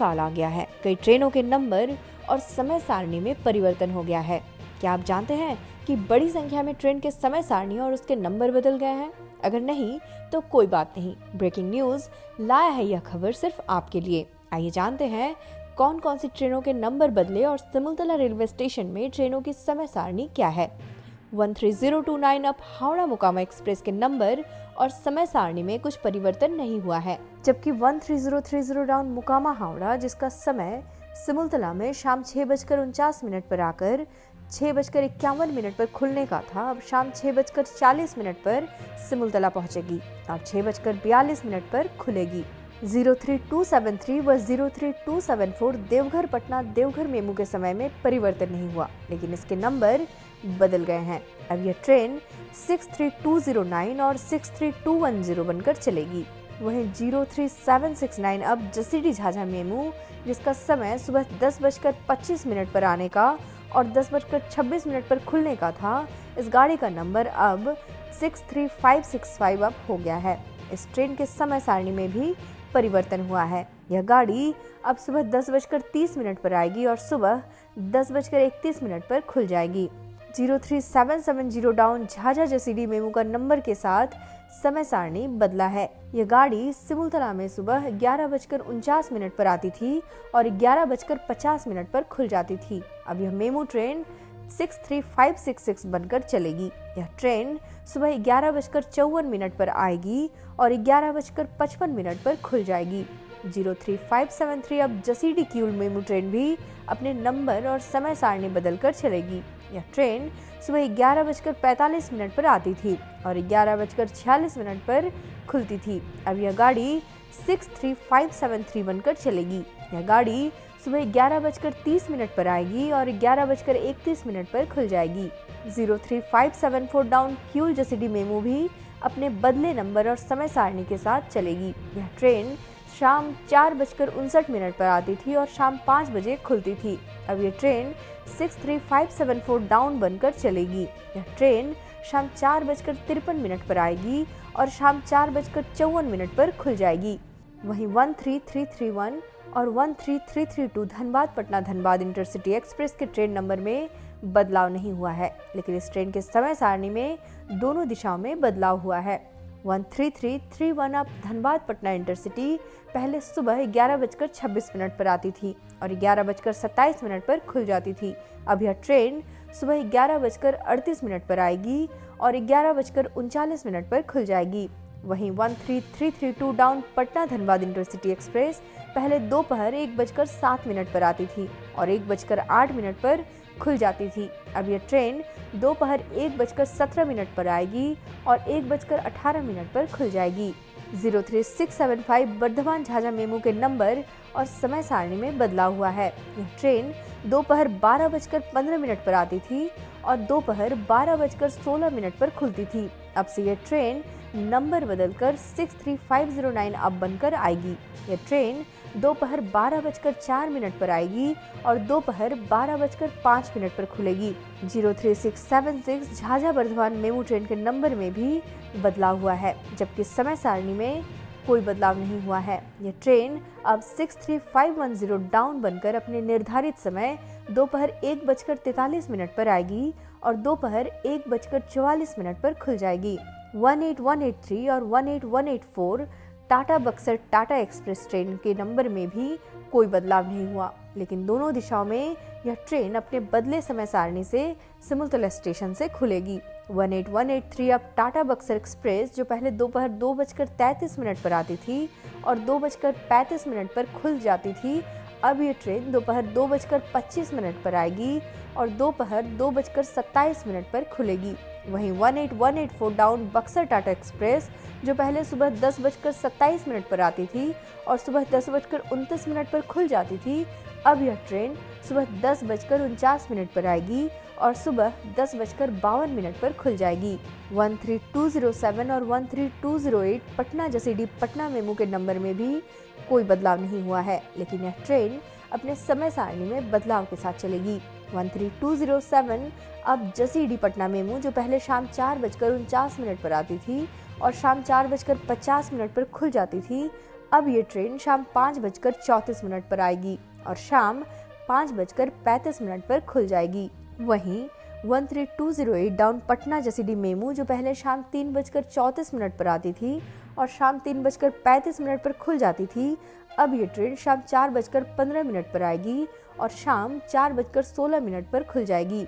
साल आ गया है। कई ट्रेनों के नंबर और समय सारणी में परिवर्तन हो गया है। क्या आप जानते हैं कि बड़ी संख्या में ट्रेन के समय सारणी और उसके नंबर बदल गए हैं? अगर नहीं तो कोई बात नहीं, ब्रेकिंग न्यूज लाया है यह खबर सिर्फ आपके लिए। आइए जानते हैं कौन कौन सी ट्रेनों के नंबर बदले और सिमुलतला रेलवे स्टेशन में ट्रेनों की समय सारणी क्या है। 13029 अप हावड़ा मोकामा एक्सप्रेस के नंबर और समय सारणी में कुछ परिवर्तन नहीं हुआ है, जबकि 13030 डाउन मोकामा हावड़ा, जिसका समय सिमुलतला में शाम 6:49 पर आकर 6:51 पर खुलने का था, अब शाम 6:40 पर सिमुलतला पहुंचेगी और 6:42 पर खुलेगी। 03273 व 03274 देवघर पटना देवघर मेमू के समय में परिवर्तन नहीं हुआ, लेकिन इसके नंबर बदल गए हैं। अब यह ट्रेन 63209 और 63210 बनकर चलेगी। वहीं 03769 अब जसीडीह झाझा मेमू, जिसका समय सुबह 10:25 पर आने का और 10:26 पर खुलने का था, इस गाड़ी का नंबर अब 63565 अब हो गया है। इस ट्रेन के समय सारणी में भी परिवर्तन हुआ है। यह गाड़ी अब सुबह 10:30 पर आएगी और सुबह 10:31 पर खुल जाएगी। 03770 डाउन झाझा जसीडीह मेमू का नंबर के साथ समय सारणी बदला है। यह गाड़ी सिमुलतला में सुबह 11:49 पर आती थी और 11:50 पर खुल जाती थी। अब यह मेमू ट्रेन 63566 बनकर चलेगी। यह ट्रेन सुबह 11:54 पर आएगी और 11:55 पर खुल जाएगी। 03573 अब जसीडीह किऊल मेमू ट्रेन भी अपने नंबर और समय सारणी बदलकर चलेगी। यह ट्रेन सुबह 11:45 पर आती थी और 11:46 पर खुलती थी। अब यह गाड़ी 63573 बनकर चलेगी। यह गाड़ी सुबह 11:30 पर आएगी और 11:31 पर खुल जाएगी। 03574 डाउन किऊल जसीडीह मेमू भी अपने बदले नंबर और समय सारणी के साथ चलेगी। यह ट्रेन शाम 4:59 पर आती थी और शाम 5 बजे खुलती थी। अब यह ट्रेन 63574 डाउन बनकर चलेगी। यह ट्रेन शाम 4:53 पर आएगी और शाम 4:54 पर खुल जाएगी। वहीं 13331 और 13332 धनबाद पटना धनबाद इंटरसिटी एक्सप्रेस के ट्रेन नंबर में बदलाव नहीं हुआ है, लेकिन इस ट्रेन के समय सारणी में दोनों दिशाओं में बदलाव हुआ है। 13331 अब धनबाद पटना इंटरसिटी पहले सुबह 11:26 पर आती थी और 11:27 पर खुल जाती थी। अब यह ट्रेन सुबह 11:38 पर आएगी और 11:39 पर खुल जाएगी। वहीं 13332 down Patna Dhanbad intercity express पहले दोपहर 1:07 पर आती थी और 1:08 पर खुल जाती थी। अब यह ट्रेन दोपहर 1:17 पर आएगी और 1:18 पर खुल जाएगी। 03675 बर्धमान झाझा मेमू के नंबर और समय सारणी में बदलाव हुआ है। यह ट्रेन दोपहर 12:15 पर आती थी और दोपहर 12:16 पर खुलती थी। अब से यह ट्रेन नंबर बदलकर 63509 अब बनकर आएगी। यह ट्रेन दोपहर 12:04 पर आएगी और दोपहर 12:05 पर खुलेगी। 03676 झाझा बर्धमान मेमू ट्रेन के नंबर में भी बदलाव हुआ है, जबकि समय सारणी में कोई बदलाव नहीं हुआ है। यह ट्रेन अब 63510 डाउन बनकर अपने निर्धारित समय दोपहर 1:43 पर आएगी और दोपहर 1:44 पर खुल जाएगी। 18183 और 18184 टाटा बक्सर टाटा एक्सप्रेस ट्रेन के नंबर में भी कोई बदलाव नहीं हुआ, लेकिन दोनों दिशाओं में यह ट्रेन अपने बदले समय सारणी से सिमुलतला स्टेशन से खुलेगी। 18183 अब टाटा बक्सर एक्सप्रेस, जो पहले दोपहर 2:33 पर आती थी और 2:35 पर खुल जाती थी, अब यह ट्रेन दोपहर 2:25 पर आएगी और दोपहर 2:27 पर खुलेगी। वहीं 18184 डाउन बक्सर टाटा एक्सप्रेस, जो पहले सुबह 10:27 पर आती थी और सुबह 10:29 पर खुल जाती थी, अब यह ट्रेन सुबह 10:49 पर आएगी और सुबह 10:52 पर खुल जाएगी। 13207 और 13208 पटना जसीडीह पटना मेमू के नंबर में भी कोई बदलाव नहीं हुआ है, लेकिन यह ट्रेन अपने समय सारणी में बदलाव के साथ चलेगी। 13207 अब जसीडीह पटना मेमू, जो पहले शाम 4:49 पर आती थी और शाम 4:50 पर खुल जाती थी, अब ये ट्रेन शाम 5:34 पर आएगी और शाम 5:35 पर खुल जाएगी। वहीं 13208 डाउन पटना जसीडीह मेमू जो पहले शाम 3:34 पर आती थी और शाम 3:35 पर खुल जाती थी, अब ये ट्रेन शाम 4:15 पर आएगी और शाम 4:16 पर खुल जाएगी।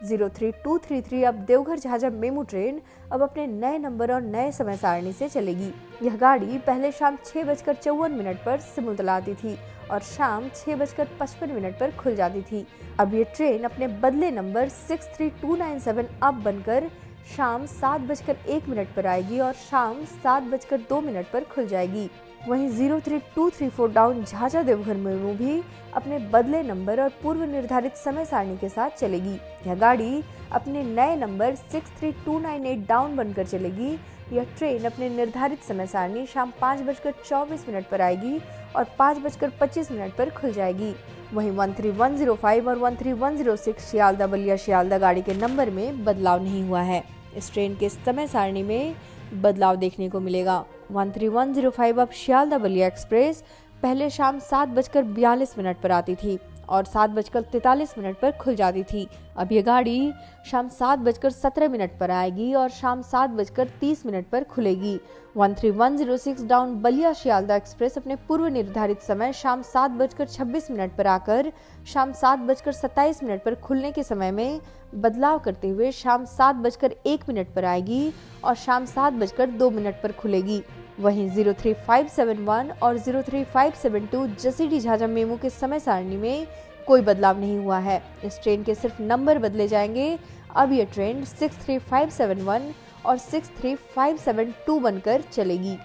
03233 अब देवघर झाझा मेमू ट्रेन अब अपने नए नंबर और नए समय सारणी से चलेगी। यह गाड़ी पहले शाम 6:54 पर सिमुलतला आती थी और शाम 6:55 पर खुल जाती थी। अब ये ट्रेन अपने बदले नंबर 63297 अब बनकर शाम 7:01 पर आएगी और शाम 7:02 पर खुल जाएगी। वहीं 03234 डाउन झाझा देवघर मेमू भी अपने बदले नंबर और पूर्व निर्धारित समय सारणी के साथ चलेगी। यह गाड़ी अपने नए नंबर 63298 डाउन बनकर चलेगी। यह ट्रेन अपने निर्धारित समय सारणी शाम 5:24 पर आएगी और 5:25 पर खुल जाएगी। वहीं 13105 और 13106 शियालदह बलिया शियालदह गाड़ी के नंबर में बदलाव नहीं हुआ है। इस ट्रेन के समय सारणी में बदलाव देखने को मिलेगा। 13105 अब शियालदह बलिया एक्सप्रेस पहले शाम 7:42 पर आती थी और 7:43 पर खुल जाती थी। अब ये गाड़ी शाम 7:17 पर आएगी और शाम 7:30 पर खुलेगी। 13106 डाउन बलिया शियालदह एक्सप्रेस अपने पूर्व निर्धारित समय शाम 7:26 पर आकर शाम 7:27 पर खुलने के समय में बदलाव करते हुए शाम 7:01 पर आएगी और शाम 7:02 पर खुलेगी। वहीं 03571 और 03572 जसीडीह झाझा मेमू के समय सारणी में कोई बदलाव नहीं हुआ है। इस ट्रेन के सिर्फ नंबर बदले जाएंगे। अब ये ट्रेन 63571 और 63572 बनकर चलेगी।